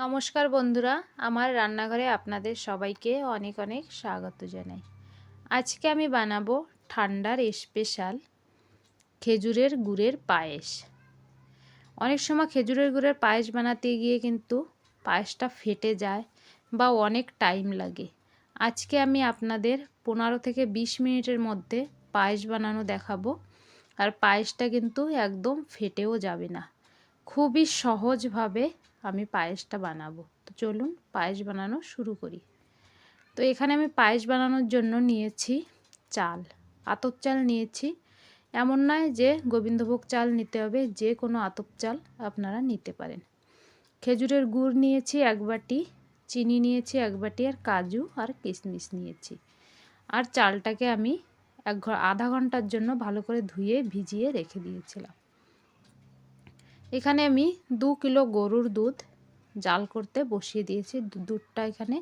নমস্কার বন্ধুরা, আমার রান্নাঘরে আপনাদের সবাইকে অনেক অনেক স্বাগত জানাই। আজকে আমি বানাবো ঠান্ডার স্পেশাল খেজুরের গুড়ের পায়েস। অনেক সময় খেজুরের গুড়ের পায়েস বানাতে গিয়ে কিন্তু পায়েসটা ফেটে যায় বা অনেক টাইম লাগে। আজকে আমি আপনাদের 15 থেকে 20 মিনিটের মধ্যে পায়েস বানানো দেখাবো। আর পায়েসটা কিন্তু একদম ফেটেও যাবে না। খুবই সহজভাবে আমি পায়েসটা বানাবো। তো চলুন পায়েস বানানো শুরু করি। তো এখানে আমি পায়েস বানানোর জন্য নিয়েছি চাল, আতপ চাল নিয়েছি। এমন নয় যে গোবিন্দভোগ চাল নিতে হবে, যে কোনো আতপ চাল আপনারা নিতে পারেন। খেজুরের গুড় নিয়েছি 1 বাটি, চিনি নিয়েছি 1 বাটি, আর কাজু আর কিশমিশ নিয়েছি। আর চালটাকে আমি আধা ঘন্টার জন্য ভালো করে ধুয়ে ভিজিয়ে রেখে দিয়েছিলাম। এখানে আমি 2 কিলো গরুর দুধ জাল করতে বসিয়ে দিয়েছি। দুধটা এখানে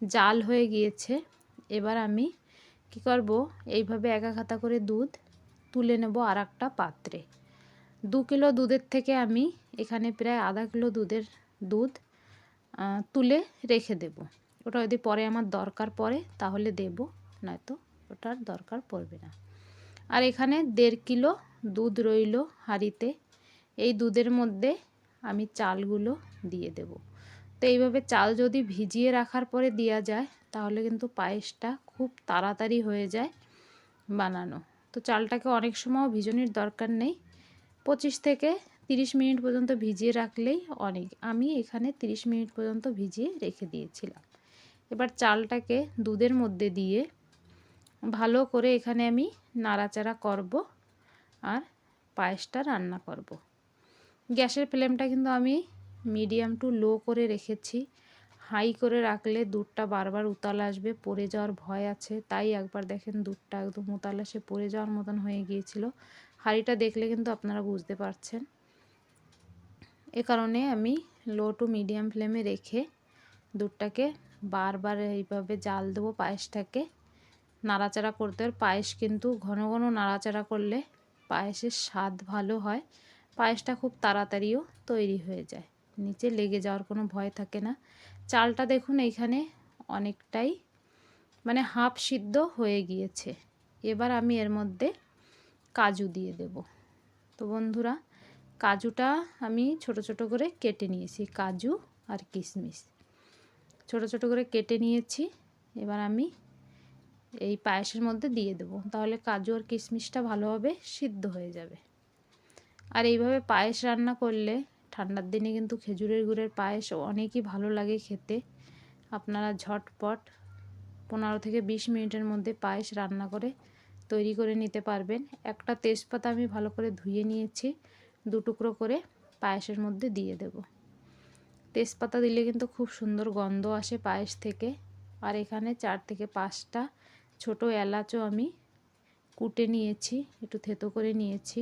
জাল হয়ে গিয়েছে। এবার আমি কি করব, এইভাবে এক হাতা করে দুধ তুলে নেব আর একটা পাত্রে। 2 কিলো দুধের থেকে আমি এখানে প্রায় আধা কিলো দুধ তুলে রেখে দেব। ওটা যদি পরে আমার দরকার পড়ে তাহলে দেব, নয়তো ওটার দরকার পড়বে না। আর এখানে 1.5 কিলো দুধ রইল হাঁড়িতে। এই দুধের মধ্যে আমি চালগুলো দিয়ে দেব। তো এইভাবে চাল যদি ভিজিয়ে রাখার পরে দেওয়া যায় তাহলে কিন্তু পায়েসটা খুব তাড়াতাড়ি হয়ে যায় বানানো। তো চালটাকে অনেক সময় ভিজানোর দরকার নেই, 25 থেকে 30 মিনিট পর্যন্ত ভিজিয়ে রাখলেই অনেক। আমি এখানে 30 মিনিট পর্যন্ত ভিজিয়ে রেখে দিয়েছিলাম। এবার চালটাকে দুধের মধ্যে দিয়ে ভালো করে এখানে আমি নাড়াচাড়া করব আর পায়েসটা রান্না করব। গ্যাসের ফ্লেমটা কিন্তু আমি মিডিয়াম টু লো করে রেখেছি। হাই করে রাখলে দুধটা বারবার উতাল আসবে, পড়ে যাওয়ার ভয় আছে। তাই একবার দেখেন দুধটা একদম উতাল এসে পড়ে যাওয়ার মতন হয়ে গিয়েছিল। হাঁড়িটা দেখলে কিন্তু আপনারা বুঝতে পারছেন। এ কারণে আমি লো টু মিডিয়াম ফ্লেমে রেখে দুধটাকে বারবার এইভাবে জাল দেবো। পায়েসটাকে নাড়াচাড়া করতে হবে। পায়েস কিন্তু ঘন ঘন নাড়াচাড়া করলে পায়েসের স্বাদ ভালো হয়। পায়েসটা খুব তাড়াতাড়িও তৈরি হয়ে যায়, নিচে লেগে যাওয়ার কোনো ভয় থাকে না। চালটা দেখুন এইখানে অনেকটাই মানে হাফ সিদ্ধ হয়ে গিয়েছে। এবার আমি এর মধ্যে কাজু দিয়ে দেব। তো বন্ধুরা, কাজুটা আমি ছোট ছোট করে কেটে নিয়েছি, কাজু আর কিশমিশ ছোট ছোট করে কেটে নিয়েছি। এবার আমি এই পায়েসের মধ্যে দিয়ে দেব, তাহলে কাজু আর কিশমিশটা ভালোভাবে সিদ্ধ হয়ে যাবে। আর এইভাবে পায়েস রান্না করলে ঠান্ডার দিনে কিন্তু খেজুরের গুড়ের পায়েস অনেকই ভালো লাগে খেতে। আপনারা ঝটপট 15 থেকে 20 মিনিটের মধ্যে পায়েস রান্না করে তৈরি করে নিতে পারবেন। একটা তেজপাতা আমি ভালো করে ধুয়ে নিয়েছি, 2 টুকরো করে পায়েসের মধ্যে দিয়ে দেব। তেজপাতা দিলে কিন্তু খুব সুন্দর গন্ধ আসে পায়েস থেকে। আর এখানে 4 থেকে 5টা ছোট এলাচও আমি কুটে নিয়েছি, একটু থেতো করে নিয়েছি।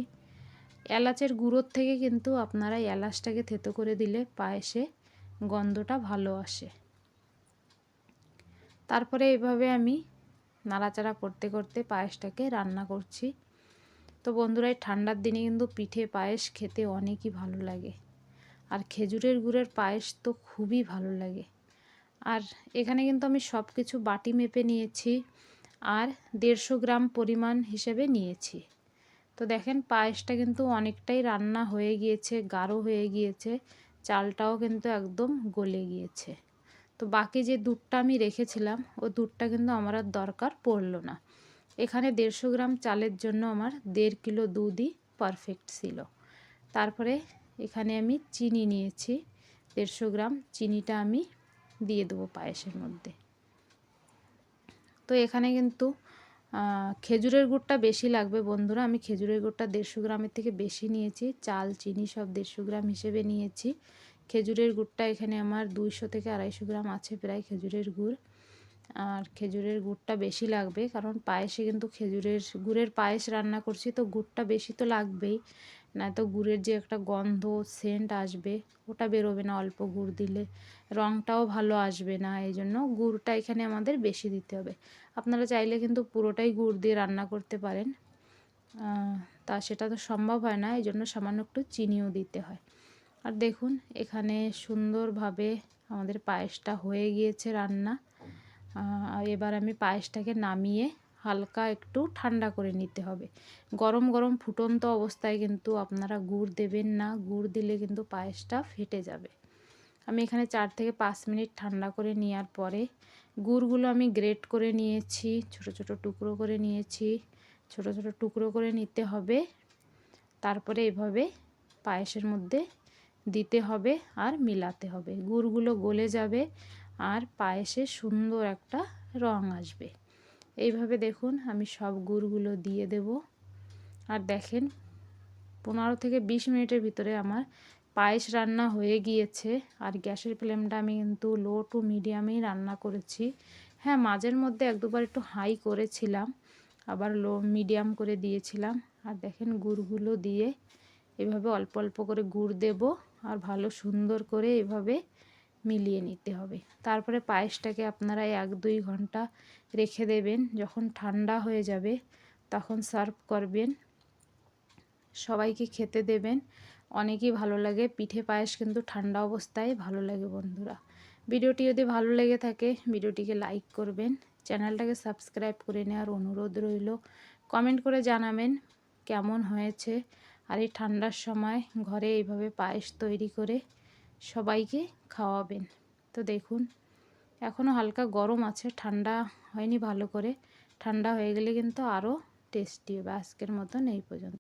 এলাচের গুঁড়োর থেকে কিন্তু আপনারা এলাচটাকে থেতো করে দিলে পায়েসে গন্ধটা ভালো আসে। তারপরে এভাবে আমি নাড়াচাড়া করতে করতে পায়েসটাকে রান্না করছি। তো বন্ধুরা, এই ঠান্ডার দিনে কিন্তু পিঠে পায়েস খেতে অনেকই ভালো লাগে। আর খেজুরের গুড়ের পায়েস তো খুবই ভালো লাগে। আর এখানে কিন্তু আমি সব কিছু বাটি মেপে নিয়েছি আর 150 গ্রাম পরিমাণ হিসেবে নিয়েছি। তো দেখেন পায়েসটা কিন্তু অনেকটাই রান্না হয়ে গিয়েছে, গাঢ় হয়ে গিয়েছে, চালটাও কিন্তু একদম গলে গিয়েছে। তো বাকি যে দুধটা আমি রেখেছিলাম ও দুধটা কিন্তু আমার আর দরকার পড়লো না। এখানে 150 গ্রাম চালের জন্য আমার 1.5 কিলো দুধই পারফেক্ট ছিল। তারপরে এখানে আমি চিনি নিয়েছি 150 গ্রাম, চিনিটা আমি দিয়ে দেবো পায়েসের মধ্যে। তো এখানে কিন্তু খেজুরের গুড়টা বেশি লাগবে বন্ধুরা। আমি খেজুরের গুড়টা 150 গ্রামের থেকে বেশি নিয়েছি, চাল চিনি সব 150 গ্রাম হিসেবে নিয়েছি। খেজুরের গুড়টা এখানে আমার 200 থেকে 250 গ্রাম আছে প্রায় খেজুরের গুড়। আর খেজুরের গুড়টা বেশি লাগবে, কারণ পায়েসে কিন্তু খেজুরের গুড়ের পায়েস রান্না করছি, তো গুড়টা বেশি তো লাগবেই, নয়তো গুড়ের যে একটা গন্ধ সেন্ট আসবে ওটা বেরোবে না অল্প গুড় দিলে, রঙটাও ভালো আসবে না। এই জন্য গুড়টা এখানে আমাদের বেশি দিতে হবে। আপনারা চাইলে কিন্তু পুরোটাই গুড় দিয়ে রান্না করতে পারেন, তা সেটা তো সম্ভব হয় না, এই জন্য সামান্য একটু চিনিও দিতে হয়। আর দেখুন এখানে সুন্দরভাবে আমাদের পায়েসটা হয়ে গিয়েছে রান্না। এবার আমি পায়েসটাকে নামিয়ে হালকা একটু ঠান্ডা করে নিতে হবে। গরম গরম ফুটন্ত অবস্থায় কিন্তু আপনারা গুড় দেবেন না, গুড় দিলে কিন্তু পায়েসটা ফেটে যাবে। আমি এখানে 4 থেকে 5 মিনিট ঠান্ডা করে নেওয়ার পরে গুড়গুলো আমি গ্রেট করে নিয়েছি, ছোট ছোট টুকরো করে নিয়েছি। ছোট ছোট টুকরো করে নিতে হবে, তারপরে এভাবে পায়েসের মধ্যে দিতে হবে আর মিলাতে হবে। গুড়গুলো গলে যাবে আর পায়েসে সুন্দর একটা রং আসবে। এইভাবে দেখুন আমি সব গুড়গুলো দিয়ে দেব। আর দেখেন 15 থেকে 20 মিনিটের ভিতরে আমার পায়েস রান্না হয়ে গিয়েছে। আর গ্যাসের ফ্লেমটা আমি কিন্তু লো টু মিডিয়ামেই রান্না করেছি। হ্যাঁ, মাঝের মধ্যে 1-2বার একটু হাই করেছিলাম, আবার লো মিডিয়াম করে দিয়েছিলাম। আর দেখেন গুড়গুলো দিয়ে এভাবে অল্প অল্প করে গুড় দেব আর ভালো সুন্দর করে এভাবে মিলিয়ে নিতে হবে। তারপরে পায়েসটাকে আপনারা 1-2 ঘন্টা রেখে দেবেন। যখন ঠান্ডা হয়ে যাবে তখন সার্ভ করবেন, সবাইকে খেতে দেবেন। অনেকই ভালো লাগে, পিঠে পায়েস কিন্তু ঠান্ডা অবস্থায় ভালো লাগে বন্ধুরা। ভিডিওটি যদি ভালো লেগে থাকে ভিডিওটিকে লাইক করবেন, চ্যানেলটাকে সাবস্ক্রাইব করে নেওয়ার অনুরোধ রইল। কমেন্ট করে জানাবেন কেমন হয়েছে। আর এই ঠান্ডার সময় ঘরে এইভাবে পায়েস তৈরি করে সবাইকে খাওয়াবেন। তো দেখুন এখনও হালকা গরম আছে, ঠান্ডা হয়নি ভালো করে। ঠান্ডা হয়ে গেলে কিন্তু আরও টেস্টি হবে। আজকের মতন এই পর্যন্ত।